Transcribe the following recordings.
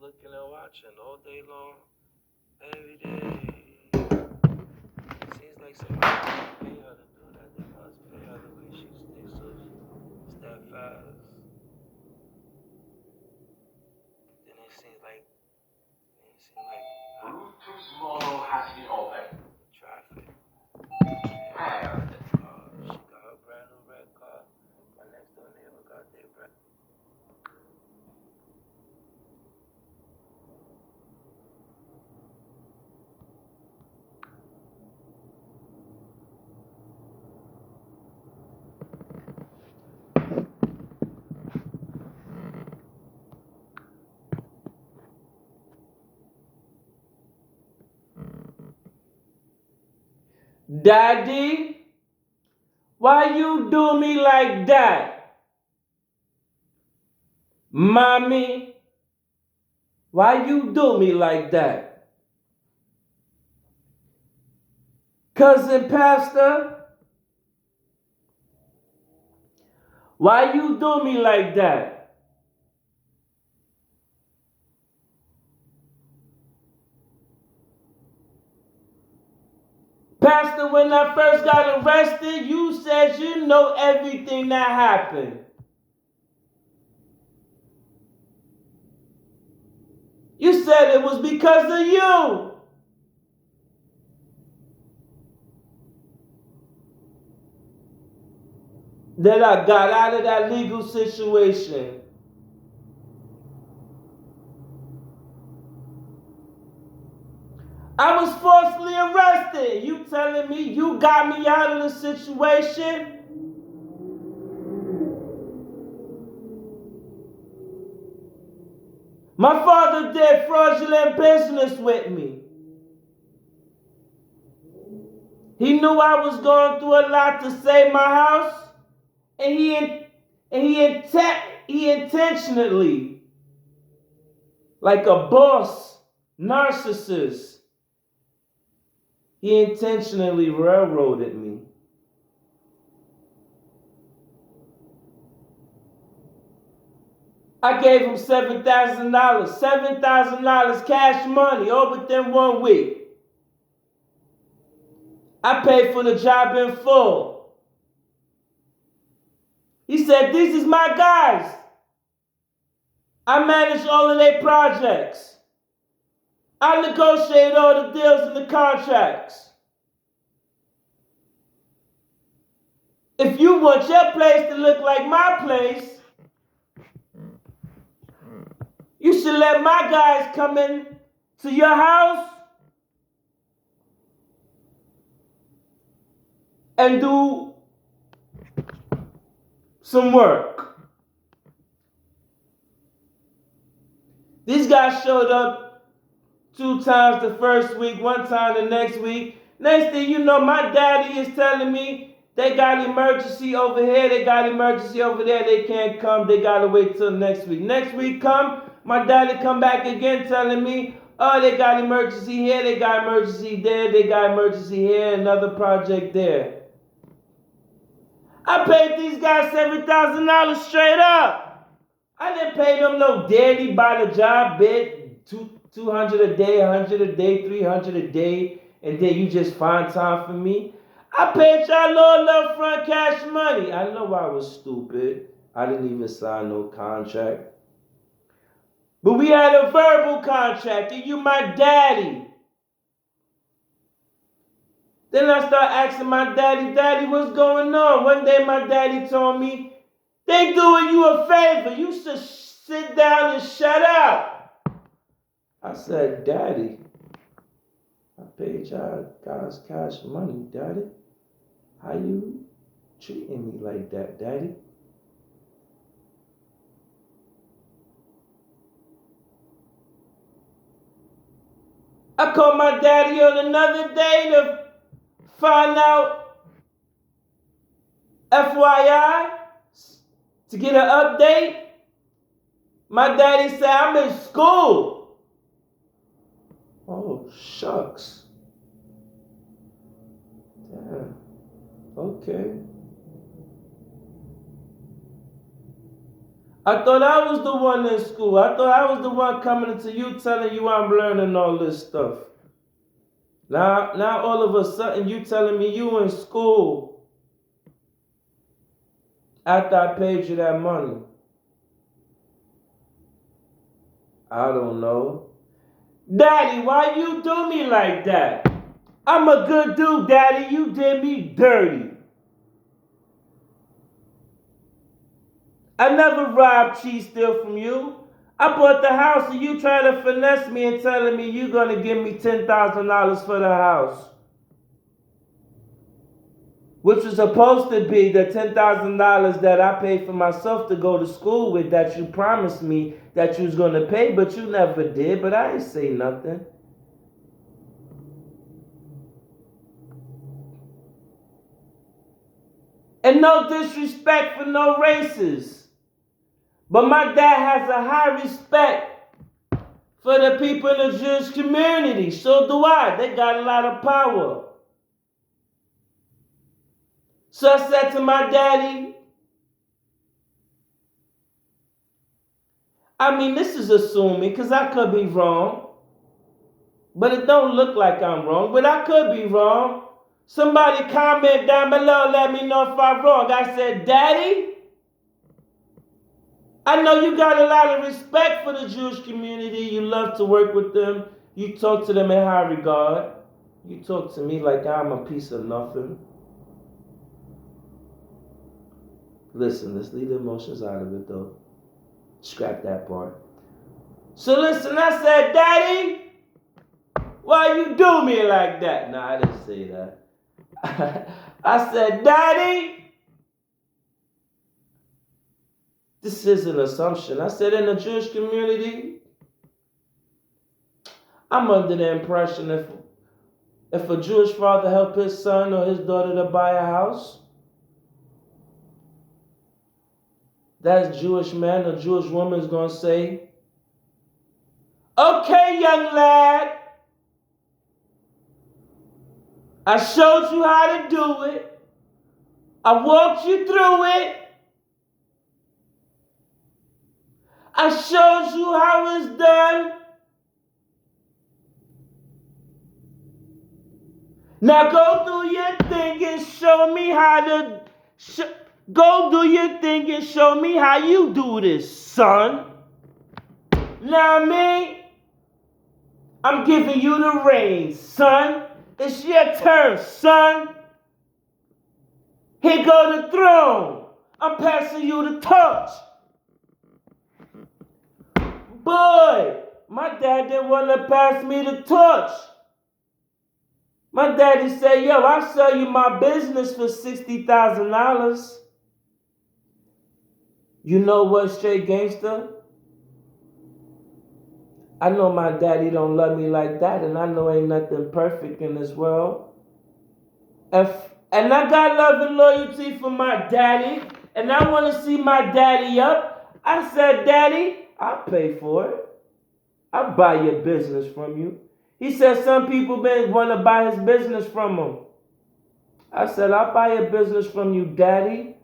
looking and watching all day long, every day. Seems like somebody must pay her to do that. They must pay her the way she stays so steadfast. Then it seems like Bluetooth model has been opened. traffic. Paired. She got her brand new red car. My next door neighbor got their brand. Daddy, why you do me like that? Mommy, why you do me like that? Cousin Pastor, why you do me like that? Pastor, when I first got arrested, you said you know everything that happened. You said it was because of you. That I got out of that legal situation. I was falsely arrested. You telling me you got me out of the situation? My father did fraudulent business with me. He knew I was going through a lot to save my house, and he intentionally, like a boss narcissist, he intentionally railroaded me. I gave him $7,000, $7,000 cash money all within 1 week. I paid for the job in full. He said, "These is my guys. I manage all of their projects. I negotiate all the deals and the contracts. If you want your place to look like my place, you should let my guys come in to your house and do some work." These guys showed up 2 times the first week, 1 time the next week. Next thing you know, my daddy is telling me they got emergency over here, they got emergency over there, they can't come, they gotta wait till next week. Next week come, my daddy come back again telling me, oh, they got emergency here, they got emergency there, they got emergency here, another project there. I paid these guys $7,000 straight up. I didn't pay them no daily by the job bid, 200 a day, 100 a day, 300 a day, and then you just find time for me. I paid y'all little upfront cash money. I know I was stupid. I didn't even sign no contract. But we had a verbal contract, and you my daddy. Then I start asking my daddy, what's going on? One day my daddy told me, they doing you a favor. You should sit down and shut up. I said, Daddy, I paid y'all guys cash money, Daddy. How you treating me like that, Daddy? I called my daddy on another day to find out, FYI, to get an update. My daddy said, I'm in school. Oh, shucks. Damn. Okay. I thought I was the one in school. I thought I was the one coming into you telling you I'm learning all this stuff. Now all of a sudden you telling me you in school after I paid you that money. I don't know. Daddy, why you do me like that? I'm a good dude, Daddy. You did me dirty. I never robbed, cheat, steal from you. I bought the house and you trying to finesse me and telling me you're going to give me $10,000 for the house. Which was supposed to be the $10,000 that I paid for myself to go to school with that you promised me that you was going to pay, but you never did, but I didn't say nothing. And no disrespect for no races. But my dad has a high respect for the people in the Jewish community. So do I. They got a lot of power. So I said to my daddy, I mean, this is assuming, because I could be wrong. But it don't look like I'm wrong, but I could be wrong. Somebody comment down below, let me know if I'm wrong. I said, Daddy, I know you got a lot of respect for the Jewish community. You love to work with them. You talk to them in high regard. You talk to me like I'm a piece of nothing. Listen, let's leave the emotions out of it though. Scrap that part. So listen, I said, Daddy, why you do me like that? No, I didn't say that. I said, Daddy, this is an assumption. I said, in the Jewish community, I'm under the impression if a Jewish father help his son or his daughter to buy a house, that Jewish man or Jewish woman is going to say, okay, young lad, I showed you how to do it. I walked you through it. I showed you how it's done. Now go do your thing and show me how to... Go do your thing and show me how you do this, son. Now me, I'm giving you the reins, son. It's your turn, son. Here go the throne. I'm passing you the torch. Boy, my dad didn't want to pass me the torch. My daddy said, yo, I'll sell you my business for $60,000. You know what, straight gangster? I know my daddy don't love me like that, and I know ain't nothing perfect in this world. And I got love and loyalty for my daddy, and I want to see my daddy up. I said, Daddy, I'll pay for it. I'll buy your business from you. He said some people want to buy his business from him. I said, I'll buy your business from you, Daddy.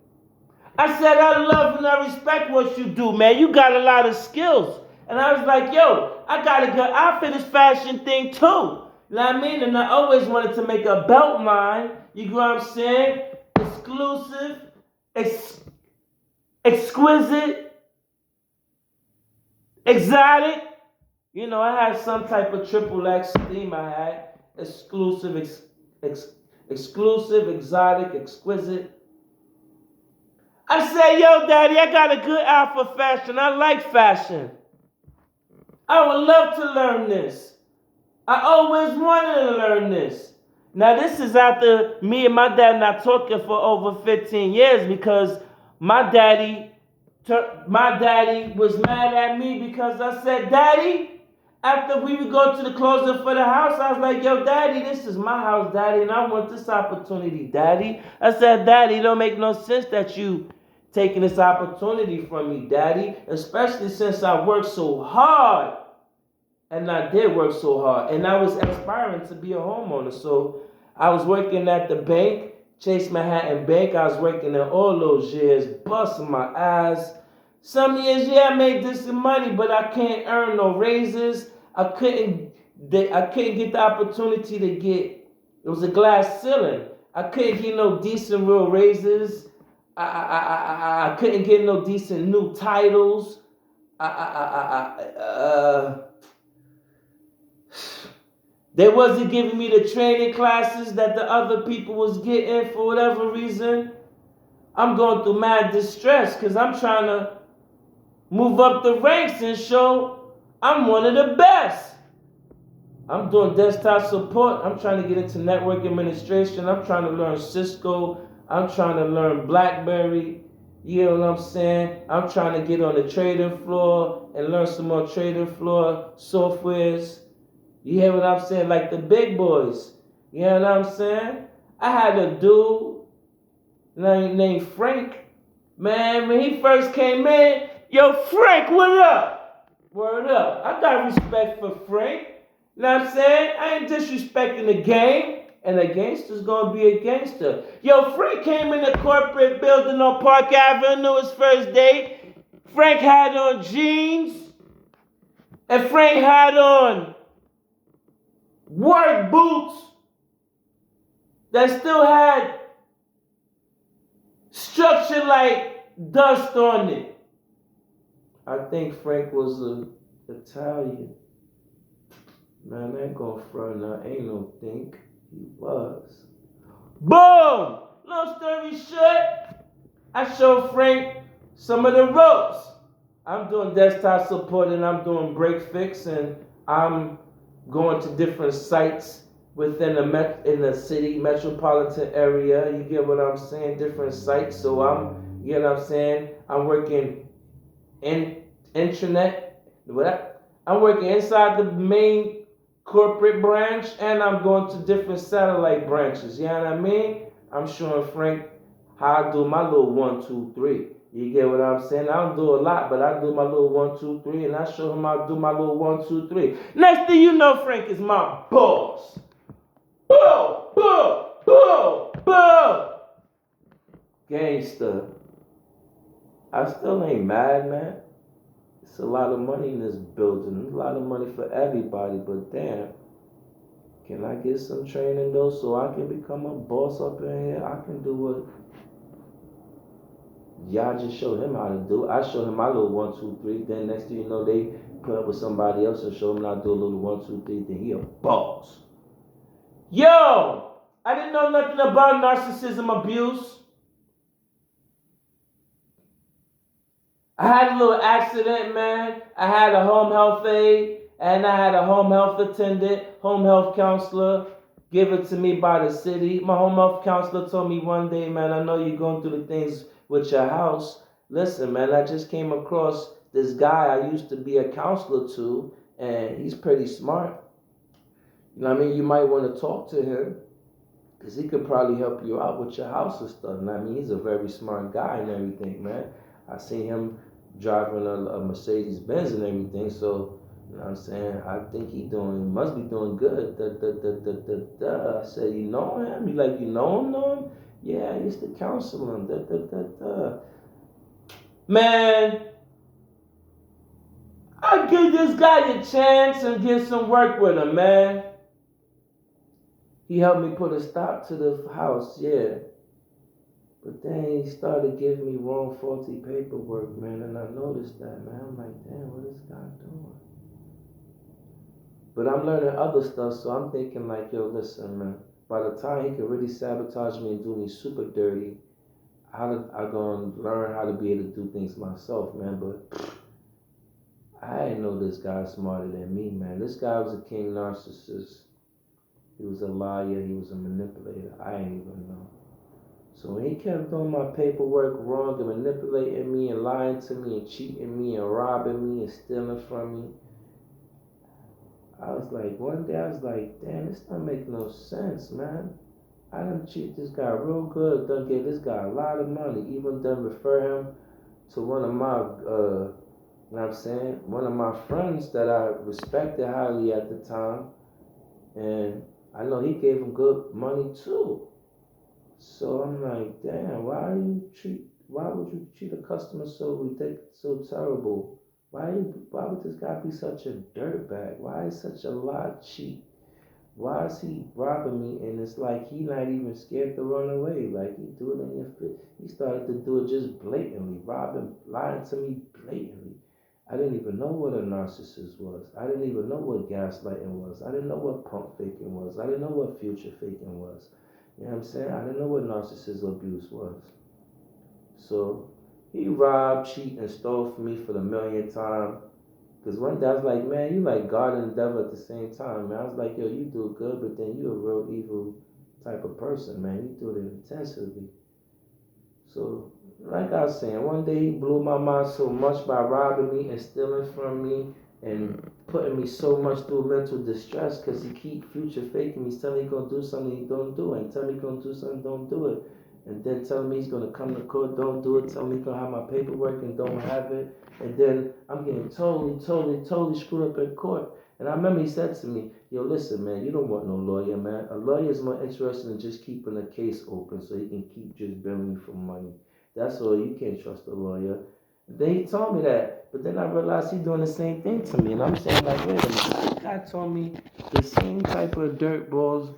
I said, I love and I respect what you do, man. You got a lot of skills. And I was like, yo, I got a good outfit, this fashion thing too. You know what I mean? And I always wanted to make a belt line. You know what I'm saying? Exclusive, exquisite, exotic. You know, I had some type of triple X theme I had. Exclusive, exclusive, exotic, exquisite. I said, yo, Daddy, I got a good eye for fashion. I like fashion. I would love to learn this. I always wanted to learn this. Now, this is after me and my dad not talking for over 15 years because my daddy was mad at me because I said, Daddy, after we would go to the closer for the house, I was like, yo, Daddy, this is my house, Daddy, and I want this opportunity, Daddy. I said, Daddy, it don't make no sense that you taking this opportunity from me, Daddy, especially since I worked so hard. And I did work so hard. And I was aspiring to be a homeowner. So I was working at the bank, Chase Manhattan Bank. I was working there all those years, busting my ass, Some years, yeah, I made this money, but I can't earn no raises. I couldn't get the opportunity to get. It was a glass ceiling. I couldn't get no decent real raises. I couldn't get no decent new titles. They wasn't giving me the training classes that the other people was getting for whatever reason. I'm going through mad distress because I'm trying to move up the ranks and show I'm one of the best. I'm doing desktop support. I'm trying to get into network administration. I'm trying to learn Cisco. I'm trying to learn BlackBerry. You know what I'm saying? I'm trying to get on the trading floor and learn some more trading floor softwares. You hear what I'm saying? Like the big boys. You know what I'm saying? I had a dude named Frank. Man, when he first came in, yo, Frank, what up? Word up. I got respect for Frank. You know what I'm saying? I ain't disrespecting the game. And a gangster's gonna be a gangster. Yo, Frank came in the corporate building on Park Avenue his first day. Frank had on jeans. And Frank had on work boots that still had structure like dust on it. I think Frank was Italian. Man, I ain't gonna front now. Ain't no think. He was. Boom! Long story short, I showed Frank some of the ropes. I'm doing desktop support and I'm doing break fix and I'm going to different sites within in the city metropolitan area. You get what I'm saying? Different sites. So you know what I'm saying? I'm working in internet. I'm working inside the main corporate branch and I'm going to different satellite branches. You know what I mean? I'm showing Frank how I do my little 1, 2, 3. You get what I'm saying? I don't do a lot, but I do my little 1, 2, 3, and I show him how to do my little 1, 2, 3. Next thing you know, Frank is my boss. Boom, boom, boom, boom. Gangster. I still ain't mad, man. It's a lot of money in this building. It's a lot of money for everybody, but damn. Can I get some training though so I can become a boss up in here? I can do what y'all just showed him how to do. I showed him my little 1, 2, 3. Then next thing you know, they put up with somebody else and show him how to do a little 1, 2, 3. Then he a boss. Yo, I didn't know nothing about narcissism abuse. I had a little accident, man. I had a home health aide and I had a home health attendant, home health counselor, give it to me by the city. My home health counselor told me one day, man, I know you're going through the things with your house. Listen, man, I just came across this guy I used to be a counselor to, and he's pretty smart. You know what I mean? You might want to talk to him because he could probably help you out with your house and stuff. And I mean, he's a very smart guy and everything, man. I seen him driving a Mercedes Benz and everything, so you know what I'm saying? I think he must be doing good. I said, you know him? You like, you know him? Yeah, I used to counsel him. Man, I give this guy a chance and get some work with him, man. He helped me put a stop to the house, yeah. But then he started giving me wrong, faulty paperwork, man, and I noticed that, man. I'm like, damn, what is this guy doing? But I'm learning other stuff, so I'm thinking like, yo, listen, man. By the time he can really sabotage me and do me super dirty, I'm gonna learn how to be able to do things myself, man. But I didn't know this guy smarter than me, man. This guy was a king narcissist. He was a liar. He was a manipulator. I didn't even know. So when he kept doing my paperwork wrong and manipulating me and lying to me and cheating me and robbing me and stealing from me, I was like, one day I was like, damn, this don't make no sense, man. I done cheat this guy real good, done gave this guy a lot of money, even done refer him to one of my, you know what I'm saying, one of my friends that I respected highly at the time, and I know he gave him good money too. So I'm like, damn, why you why would you treat a customer so ridiculous, so terrible? Why would this guy be such a dirtbag? Why is such a lie cheat? Why is he robbing me? And it's like he not even scared to run away. Like he do it in your face. He started to do it just blatantly, robbing, lying to me blatantly. I didn't even know what a narcissist was. I didn't even know what gaslighting was. I didn't know what pump faking was. I didn't know what future faking was. You know what I'm saying? I didn't know what narcissist abuse was. So he robbed, cheated, and stole from me for the millionth time. Because one day I was like, man, you like God and the devil at the same time, man. I was like, yo, you do good, but then you a real evil type of person, man. You do it intensively. So, like I was saying, one day he blew my mind so much by robbing me and stealing from me and putting me so much through mental distress because he keep future faking me. He's telling me he's going to do something he don't do it. And tell me he's going to do something, don't do it. And then telling me he's going to come to court, don't do it. Tell me he's going to have my paperwork and don't have it. And then I'm getting totally screwed up in court. And I remember he said to me, yo, listen, man, you don't want no lawyer, man. A lawyer is more interested in just keeping a case open so he can keep just billing you for money. That's all. You can't trust a lawyer. Then he told me that. But then I realized he's doing the same thing to me. And I'm saying, like, wait a minute. This guy told me the same type of dirtballs,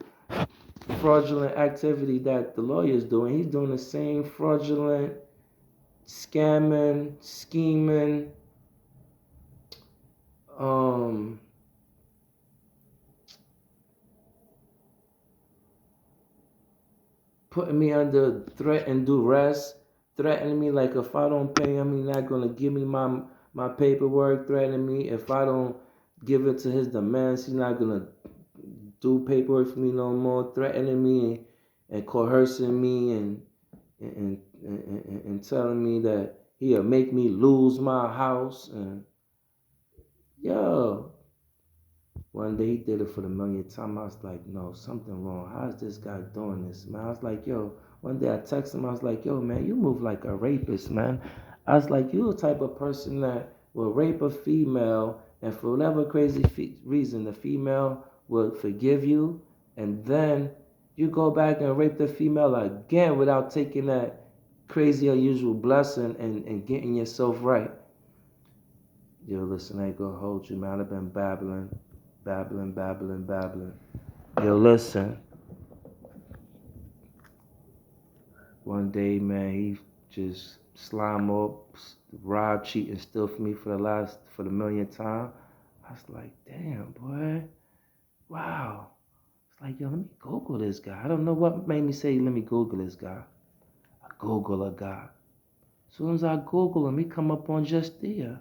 fraudulent activity that the lawyer is doing. He's doing the same fraudulent, scamming, scheming, um, putting me under threat and duress, threatening me like if I don't pay him, he's not gonna give me my paperwork, threatening me if I don't give it to his demands, he's not gonna do paperwork for me no more, threatening me and coercing me and telling me that he'll make me lose my house and yo. One day he did it for the millionth time. I was like, no, something wrong. How is this guy doing this, man? I was like, yo, one day I texted him, I was like, yo, man, you move like a rapist, man. I was like, you the type of person that will rape a female, and for whatever crazy reason, the female will forgive you, and then you go back and rape the female again without taking that crazy, unusual blessing and getting yourself right. Yo, listen, I ain't gonna hold you, man. I've been babbling. Yo, listen. One day, man, he just slime up, rob, cheat, and steal from me for the millionth time. I was like, damn, boy. Wow. It's like, yo, let me Google this guy. I don't know what made me say, let me Google this guy. I Google a guy. As soon as I Google him, he come up on Just There.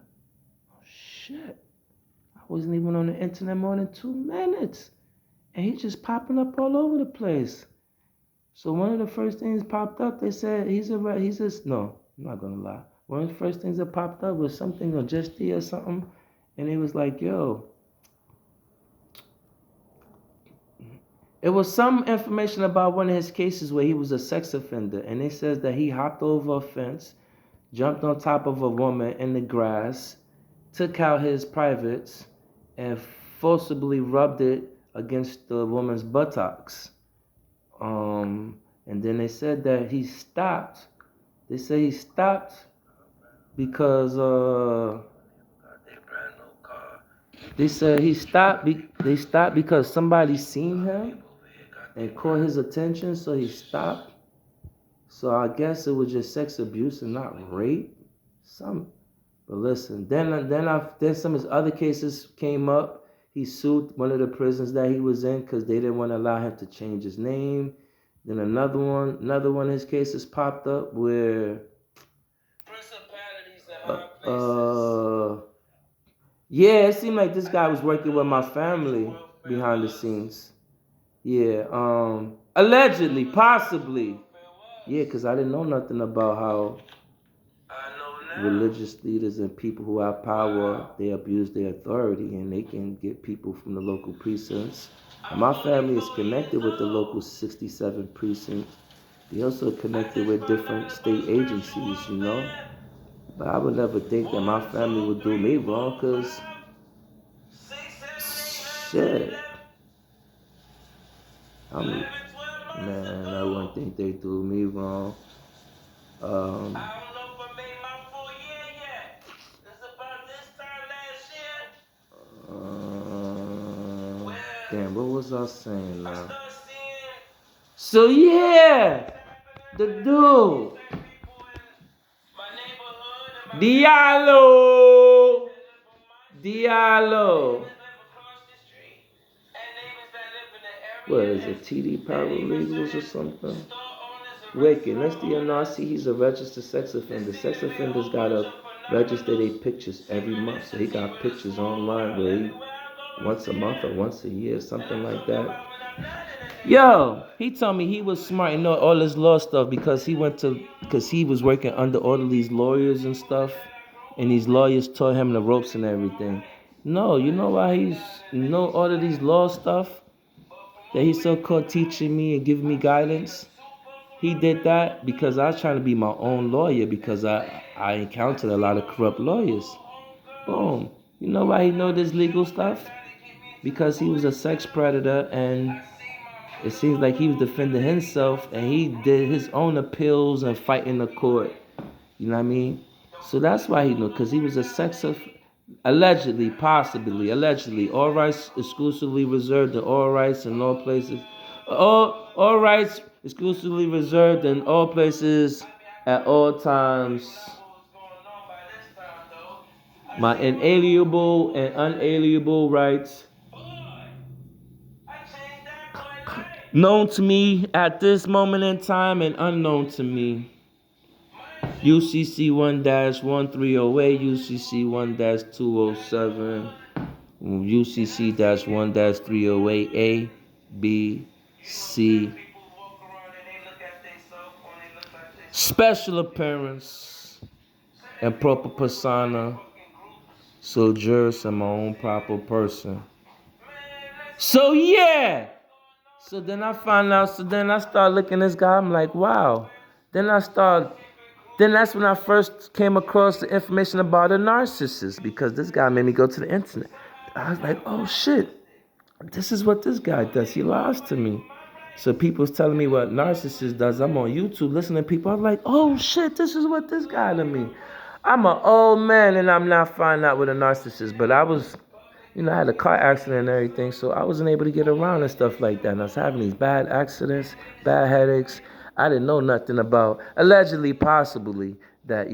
Oh, shit. I wasn't even on the internet more than 2 minutes. And he just popping up all over the place. So one of the first things popped up, they said no, I'm not gonna lie. One of the first things that popped up was something on Just D or something, and it was like, yo, it was some information about one of his cases where he was a sex offender, and it says that he hopped over a fence, jumped on top of a woman in the grass, took out his privates, and forcibly rubbed it against the woman's buttocks. And then they said that he stopped. They say he stopped because they said he stopped. They stopped because somebody seen him and caught his attention, so he stopped. So I guess it was just sex abuse and not rape. But listen, then some of his other cases came up. He sued one of the prisons that he was in because they didn't want to allow him to change his name. Then another one of his cases popped up where yeah, it seemed like this guy was working with my family behind the scenes. Yeah, allegedly, possibly. Yeah, because I didn't know nothing about how religious leaders and people who have power, they abuse their authority and they can get people from the local precincts. And my family is connected with the local 67 precincts. They also connected with different state agencies, you know. But I would never think that my family would do me wrong, because shit. Man, I wouldn't think they do me wrong. Um, I don't know if I made my full year yet. It's about this time last year. damn, what was I saying I now? started seeing So yeah, the happening. dude, Black people in my neighborhood and my Diallo, they Diallo. live across the street. And neighbors that live in the What area is it, TD Paralegals or something? store owners and Wicked. Next restaurant thing you know, I owners. see he's a registered sex offender. Sex offenders gotta register their pictures every month. So he got pictures online where he once a month or once a year, something like that. Yo, he told me he was smart and know all this law stuff because he was working under all of these lawyers and stuff, and these lawyers taught him the ropes and everything. No, you know why he's know all of these law stuff that he's so called teaching me and giving me guidance. He did that because I was trying to be my own lawyer because I encountered a lot of corrupt lawyers. Boom. You know why he know this legal stuff? Because he was a sex predator and it seems like he was defending himself and he did his own appeals and fight in the court. You know what I mean? So that's why he knew, because he was a allegedly, possibly, allegedly, all rights exclusively reserved in all rights in all places. All rights exclusively reserved in all places at all times. My inalienable and unalienable rights known to me at this moment in time and unknown to me. UCC 1-1308, UCC 1-207, UCC 1-308A, B, C. Special appearance and proper persona, so jurist and my own proper person. So yeah. So then I find out, so then I start looking at this guy, I'm like, wow. Then that's when I first came across the information about a narcissist because this guy made me go to the internet. I was like, oh shit, this is what this guy does. He lies to me. So people's telling me what narcissist does. I'm on YouTube listening to people. I'm like, oh shit, this is what this guy to me. I'm an old man and I'm not finding out what a narcissist, but I was, I had a car accident and everything, so I wasn't able to get around and stuff like that. And I was having these bad accidents, bad headaches. I didn't know nothing about, allegedly, possibly, that,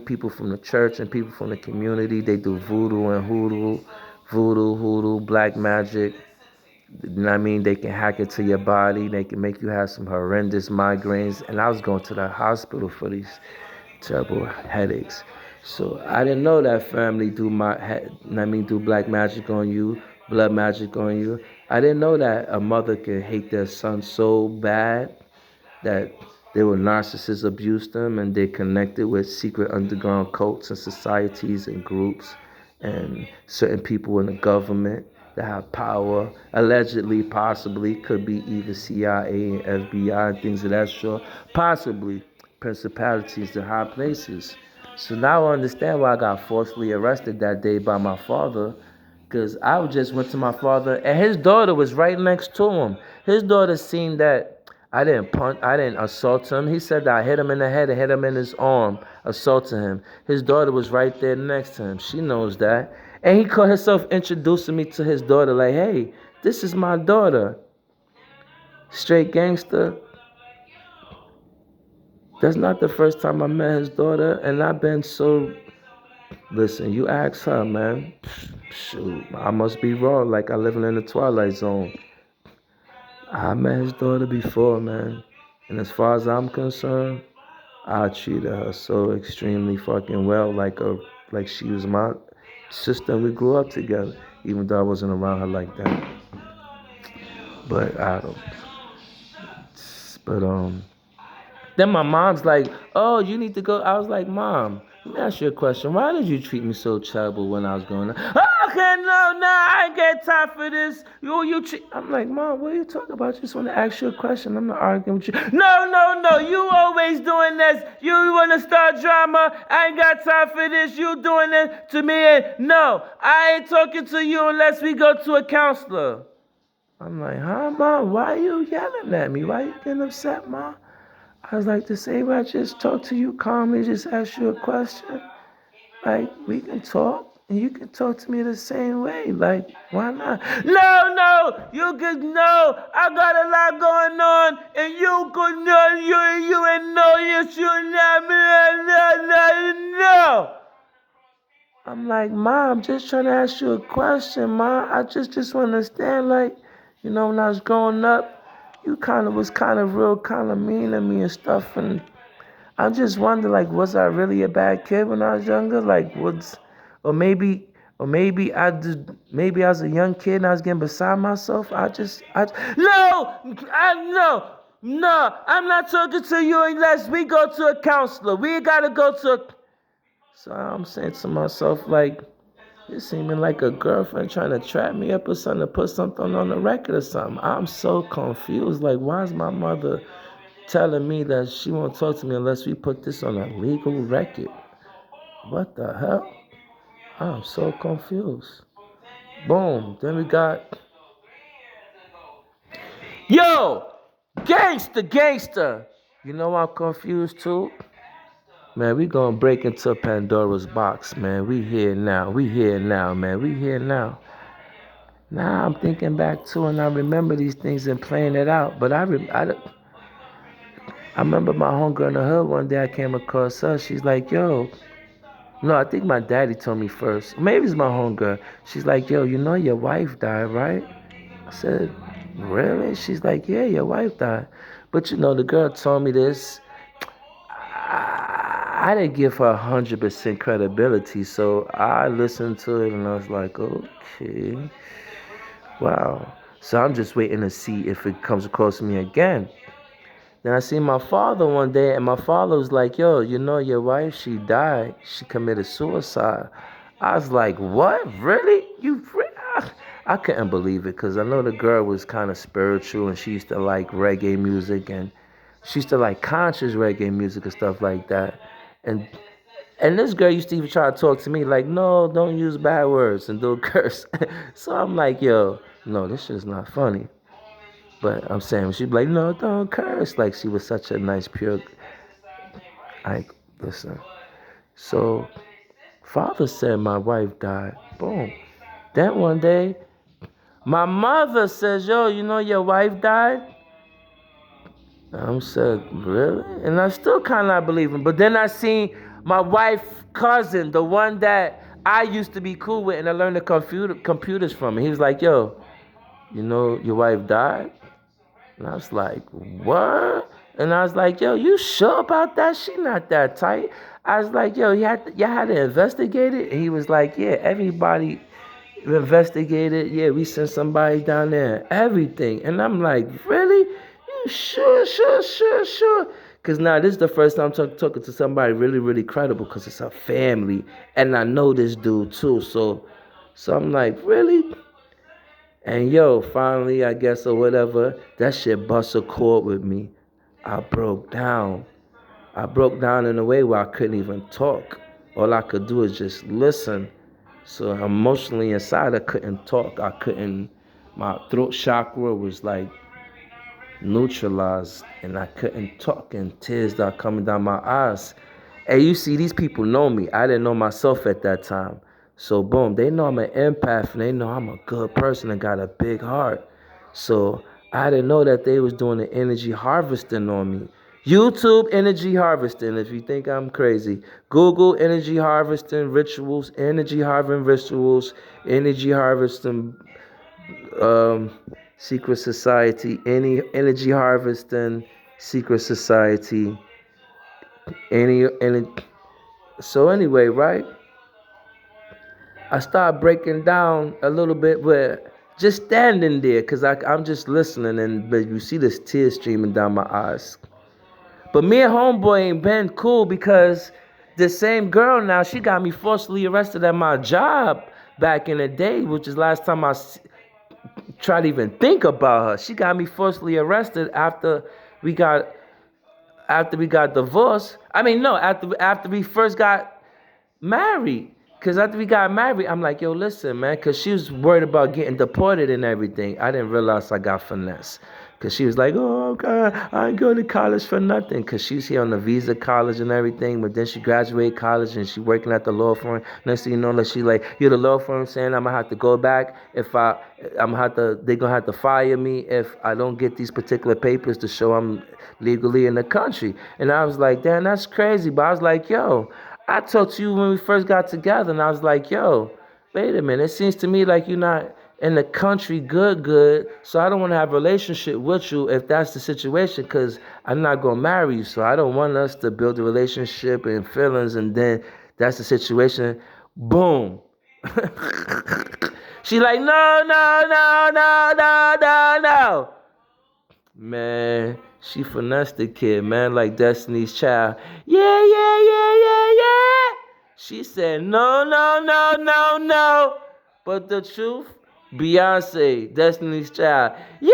people from the church and people from the community, they do voodoo and hoodoo, black magic. They can hack into your body. They can make you have some horrendous migraines. And I was going to the hospital for these terrible headaches. So I didn't know that family do do black magic on you, blood magic on you. I didn't know that a mother can hate their son so bad that they were narcissists abused them and they connected with secret underground cults and societies and groups and certain people in the government that have power, allegedly, possibly, could be even CIA and FBI and things of that sort, possibly principalities in high places. So now I understand why I got forcefully arrested that day by my father, because I just went to my father and his daughter was right next to him. His daughter seen that I didn't assault him. He said that I hit him in the head and hit him in his arm, assaulting him. His daughter was right there next to him. She knows that. And he caught himself introducing me to his daughter like, hey, this is my daughter. Straight gangster. That's not the first time I met his daughter, and I've been so... Listen, you ask her, man. Shoot, I must be wrong, like I living in the Twilight Zone. I met his daughter before, man. And as far as I'm concerned, I treated her so extremely fucking well, like she was my sister and we grew up together, even though I wasn't around her like that. But I don't... But then my mom's like, oh, you need to go. I was like, Mom, let me ask you a question. Why did you treat me so terrible when I was growing up? Oh, okay, no, I ain't got time for this. I'm like, Mom, what are you talking about? I just want to ask you a question. I'm not arguing with you. No. You always doing this. You want to start drama. I ain't got time for this. You doing this to me. And no, I ain't talking to you unless we go to a counselor. I'm like, huh, Mom? Why are you yelling at me? Why are you getting upset, Mom? I was like, the same way I just talk to you calmly, just ask you a question. Like, we can talk, and you can talk to me the same way. Like, why not? No, you can no. I got a lot going on, and you could know you and know yes, you not no. I'm like, Ma, I'm just trying to ask you a question, Ma. I just want to understand, like, when I was growing up, you was kind of real, kind of mean to me and stuff, and I just wonder, like, was I really a bad kid when I was younger? Like, or maybe, maybe I was a young kid and I was getting beside myself. No, I'm not talking to you unless we go to a counselor. We gotta go to a. So I'm saying to myself, like, it seeming like a girlfriend trying to trap me up or something, to put something on the record or something. I'm so confused. Like, why is my mother telling me that she won't talk to me unless we put this on a legal record? What the hell? I'm so confused. Boom. Then we got, yo, gangster. You know I'm confused too? Man, we gonna break into Pandora's box, man. We here now, man. We here now. Now I'm thinking back too, and I remember these things and playing it out. But I remember my homegirl in the hood one day. I came across her. She's like, yo. No, I think my daddy told me first. Maybe it's my homegirl. She's like, yo, your wife died, right? I said, really? She's like, yeah, your wife died. But the girl told me this. I didn't give her 100% credibility, so I listened to it and I was like, okay, wow. So I'm just waiting to see if it comes across me again. Then I see my father one day, and my father was like, yo, your wife, she died. She committed suicide. I was like, what? Really? I couldn't believe it because I know the girl was kind of spiritual and she used to like reggae music and she used to like conscious reggae music and stuff like that. And and this girl used to even try to talk to me like, no, don't use bad words and don't curse. So I'm like, yo, no, this shit's not funny. But I'm saying she'd be like, no, don't curse. Like she was such a nice, pure. Like, listen. So, father said my wife died. Boom. Then one day, my mother says, yo, your wife died? I said, really? And I still kind of not believing. But then I seen my wife's cousin, the one that I used to be cool with, and I learned the computers from. He was like, yo, your wife died? And I was like, what? And I was like, yo, you sure about that? She not that tight. I was like, yo, y'all had to investigate it? And he was like, yeah, everybody investigated. Yeah, we sent somebody down there. Everything. And I'm like, really? You sure? Because now this is the first time I'm talking to somebody really, really credible because it's a family. And I know this dude too. So I'm like, really? And yo, finally, I guess, or whatever, that shit bust a chord with me. I broke down. I broke down in a way where I couldn't even talk. All I could do is just listen. So emotionally inside, I couldn't talk. My throat chakra was like neutralized and I couldn't talk and tears started coming down my eyes. And you see, these people know me. I didn't know myself at that time. So boom, they know I'm an empath and they know I'm a good person and got a big heart. So I didn't know that they was doing the energy harvesting on me. YouTube energy harvesting, if you think I'm crazy. Google energy harvesting rituals, energy harvesting secret society, any energy harvesting secret society, any. So anyway, right? I started breaking down a little bit where just standing there because I'm just listening and but you see this tear streaming down my eyes. But me and homeboy ain't been cool because the same girl now, she got me forcibly arrested at my job back in the day, which is last time I tried to even think about her. She got me forcibly arrested we got after we got divorced. I mean, no, after we first got married. Because after we got married, I'm like, yo, listen, man. Because she was worried about getting deported and everything. I didn't realize I got finesse. Because she was like, oh, God, I ain't going to college for nothing. Because she's here on the visa college and everything. But then she graduated college and she working at the law firm. Next thing you know, like, she like, you're the law firm saying I'm going to have to go back if they're going to have to fire me if I don't get these particular papers to show I'm legally in the country. And I was like, damn, that's crazy. But I was like, yo, I talked to you when we first got together. And I was like, yo, wait a minute. It seems to me like you're not in the country good. So I don't want to have a relationship with you if that's the situation, because I'm not going to marry you. So I don't want us to build a relationship and feelings, and then that's the situation. Boom. She like, no. Man, she finessed the kid, man, like Destiny's Child. Yeah. She said, no. But the truth, Beyonce, Destiny's Child. Yeah.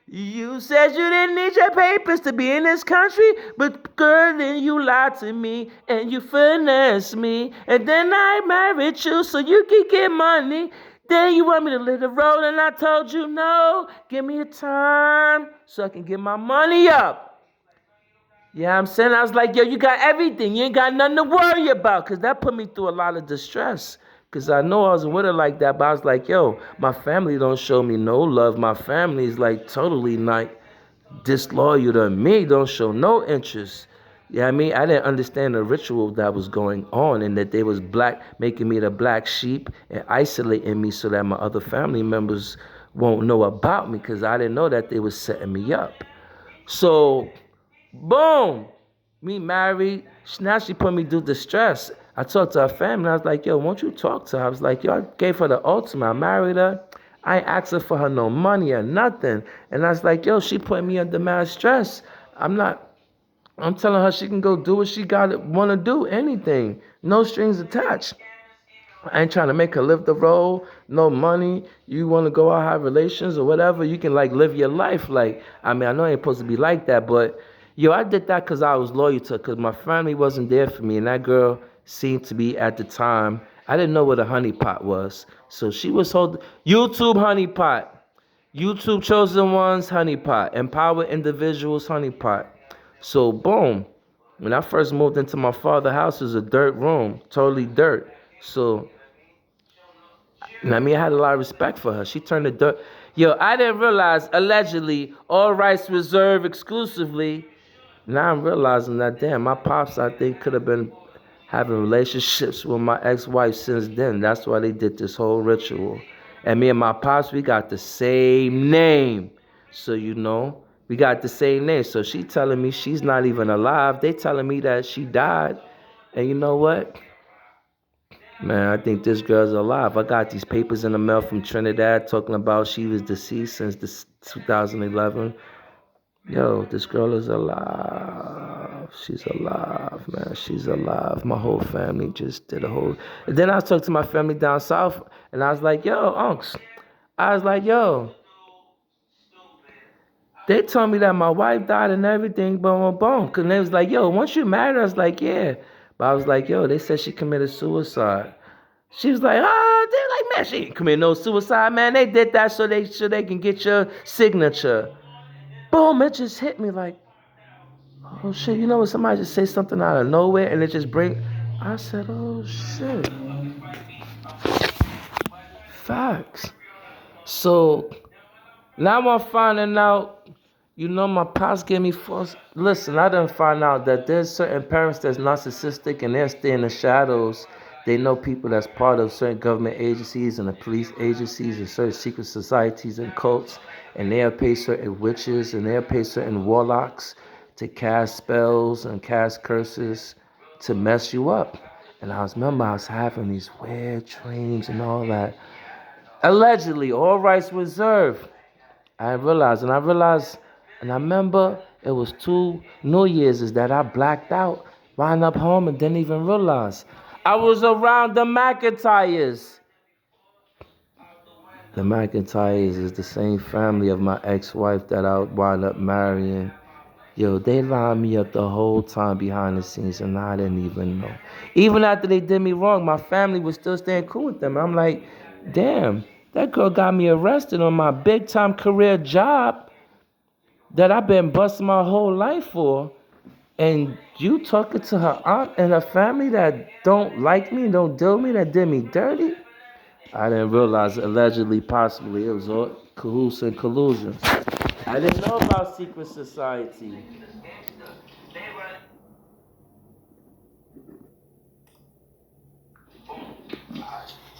You said you didn't need your papers to be in this country, but girl, then you lied to me and you finessed me, and then I married you so you could get money. Then you want me to live the road, and I told you no. Give me a time so I can get my money up. Yeah, I'm saying, I was like, yo, you got everything. You ain't got nothing to worry about, because that put me through a lot of distress. Because I know I wasn't with her like that, but I was like, yo, my family don't show me no love. My family is like totally not disloyal to me, don't show no interest. Yeah, I mean, I didn't understand the ritual that was going on, and that they was making me the black sheep and isolating me so that my other family members won't know about me, because I didn't know that they was setting me up. So, boom, me married. Now she put me through the stress. I talked to her family. I was like, yo, won't you talk to her? I was like, yo, I gave her the ultimate. I married her. I ain't asked her for her no money or nothing. And I was like, yo, she put me under mad stress. I'm telling her she can go do what she want to do, anything. No strings attached. I ain't trying to make her live the role, no money. You want to go out, have relations or whatever, you can like live your life. Like, I mean, I know it ain't supposed to be like that, but yo, I did that because I was loyal to her, because my family wasn't there for me. And that girl seemed to be at the time, I didn't know what a honeypot was. So she was holding YouTube honeypot, YouTube chosen ones honeypot, empower individuals honeypot. So boom, when I first moved into my father's house, it was a dirt room, totally dirt. So I mean, I had a lot of respect for her. She turned the dirt. Yo, I didn't realize, allegedly, all rights reserved exclusively. Now I'm realizing that, damn, my pops, I think, could have been having relationships with my ex-wife since then. That's why they did this whole ritual. And me and my pops, we got the same name. So, we got the same name. So she telling me she's not even alive. They telling me that she died. And you know what? Man, I think this girl's alive. I got these papers in the mail from Trinidad talking about she was deceased since 2011. Yo, this girl is alive. She's alive, man. She's alive. My whole family just did a whole... And then I talked to my family down south, and I was like, yo, unks. I was like, yo, they told me that my wife died and everything, boom. Because they was like, yo, once you married, I was like, yeah. But I was like, yo, they said she committed suicide. She was like, they're like, man, she ain't committed no suicide, man. They did that so they can get your signature. Boom, it just hit me like, oh shit, you know when somebody just say something out of nowhere and it just I said, oh shit. Facts. So now I'm finding out, my pops gave me false. Listen, I didn't find out that there's certain parents that's narcissistic and they'll stay in the shadows. They know people that's part of certain government agencies and the police agencies and certain secret societies and cults, and they'll pay certain witches and they'll pay certain warlocks to cast spells and cast curses to mess you up. And I was having these weird dreams and all that. Allegedly, all rights reserved. I realized, and I remember it was 2 New Year's is that I blacked out, wound up home and didn't even realize. I was around the McIntyres. The McIntyres is the same family of my ex-wife that I wound up marrying. Yo, they lined me up the whole time behind the scenes, and I didn't even know. Even after they did me wrong, my family was still staying cool with them. I'm like, damn, That girl got me arrested on my big time career job that I've been busting my whole life for. And you talking to her aunt and her family that don't like me, don't deal with me, that did me dirty? I didn't realize allegedly, possibly, it was all cahoots and collusion. I didn't know about secret society.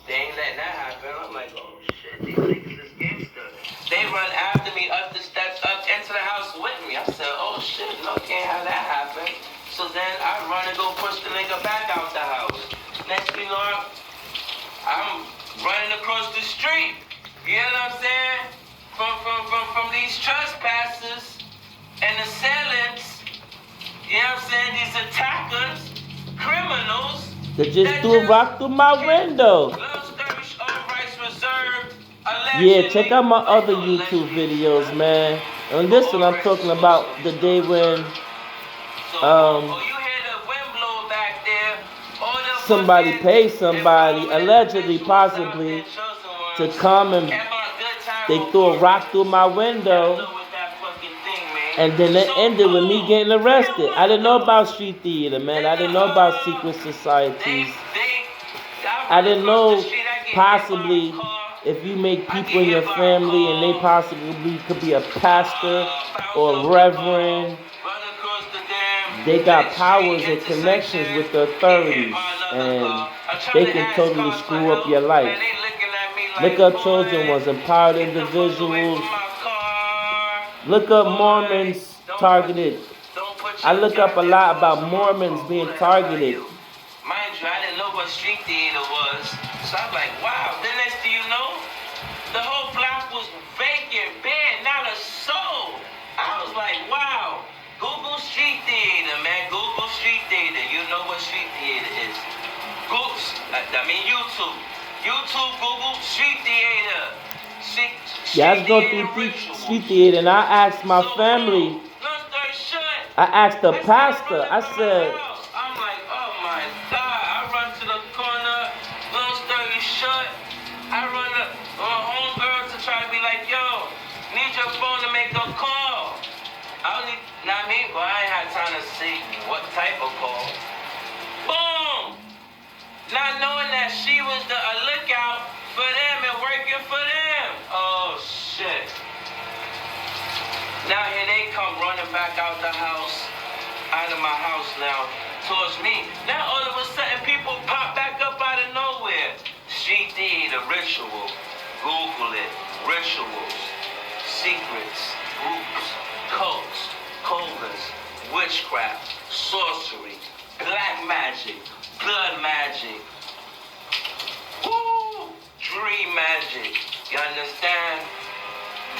They ain't letting that happen. I'm like, oh shit, these niggas is gangster. They run after me up the steps, up into the house with me. I said, oh shit, no, can't have that happen. So then I run and go push the nigga back out the house. Next thing you know, I'm running across the street. You know what I'm saying? From these trespassers and assailants. You know what I'm saying? These attackers, criminals. They just threw a rock through my window. Yeah, check out my other YouTube videos, man. On this one, I'm talking about the day when somebody paid somebody, allegedly, possibly, to come and they threw a rock through my window. And then it ended with me getting arrested. I didn't know about street theater, man. I didn't know about secret societies. I didn't know possibly if you make people in your family and they possibly could be a pastor or a reverend, they got powers and connections with the authorities and they can totally screw up your life. Look up chosen ones, empowered individuals. Look up Mormons targeted. I look up a lot about Mormons being targeted. Mind you, I didn't know what street theater was. So I'm like, wow. Then next thing you know, the whole block was vacant, bare, not a soul. I was like, wow. Google street theater, man. Google street theater. You know what street theater is. Google, YouTube. YouTube, Google street theater. Yeah, I was going through street theater and I asked my family, I asked the pastor, I said, I'm like, oh my God, I run to the corner, long story short, I run up on my homegirl to try to be like, yo, need your phone to make a call. I only, not me, but I ain't had time to see what type of call. Boom! Not knowing that she was a lookout for them and working for them. Oh shit. Now here they come running back out the house, out of my house now, towards me. Now all of a sudden people pop back up out of nowhere. Street theater, ritual. Google it. Rituals. Secrets. Groups. Cults. Covens. Witchcraft. Sorcery. Black magic. Blood magic. Woo! Dream magic. You understand?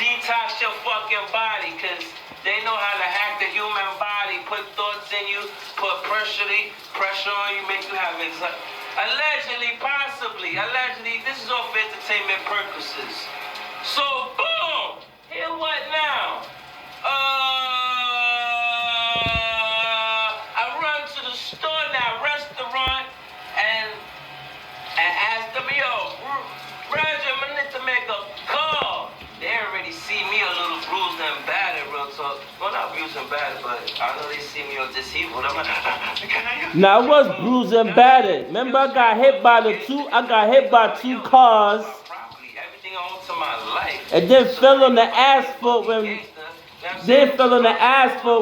Detox your fucking body, cause they know how to hack the human body, put thoughts in you, put pressure on you, make you have anxiety. Allegedly, possibly, this is all for entertainment purposes. So, boom! Here what now? I run to the store now, restaurant, and ask them, yo, Roger, I need to make a call. They already see me a little bruised and battered, real talk. Well, not bruised and battered, but I know they see me all disabled. I'm like, can I? Now I was bruised and battered. Remember, I got hit by two cars. And then fell on the asphalt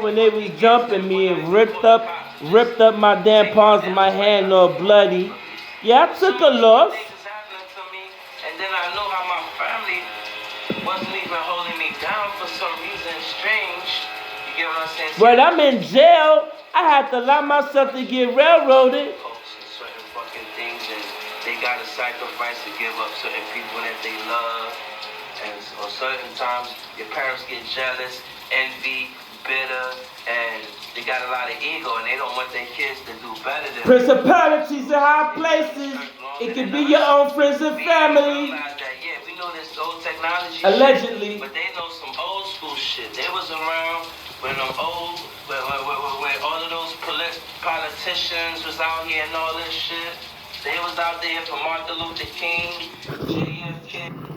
when they was jumping me and ripped up my damn palms and my hand all bloody. Yeah, I took a loss. And then I know how my family wasn't even holding me down for some reason strange. You get what I'm saying? Right, I'm in jail. I had to allow myself to get railroaded. Certain fucking things, and they gotta sacrifice to give up certain people that they love. And so certain times your parents get jealous, envy, bitter, and they got a lot of ego, and they don't want their kids to do better than them. Principalities in high places. It could be your own friends and family. Yeah, we know this old technology. Allegedly. Shit, but they know some old school shit. They was around when them old, where all of those politicians was out here and all this shit. They was out there for Martin Luther King, JFK.